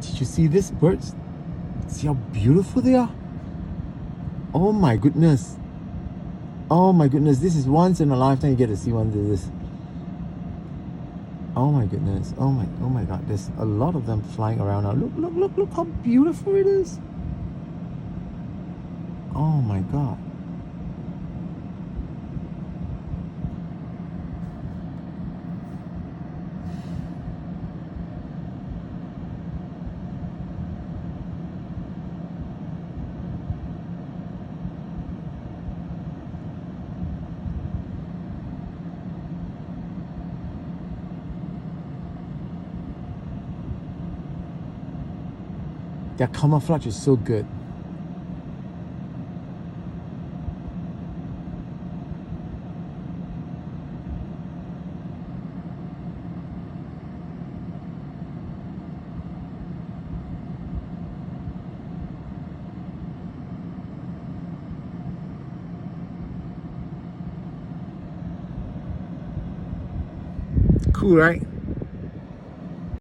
Did you see this birds? See how beautiful they are? Oh my goodness. Oh my goodness. This is once in a lifetime you get to see one of this. Oh my goodness. Oh my god. There's a lot of them flying around now. Look how beautiful it is. Oh my god. Their camouflage is so good. Cool, right?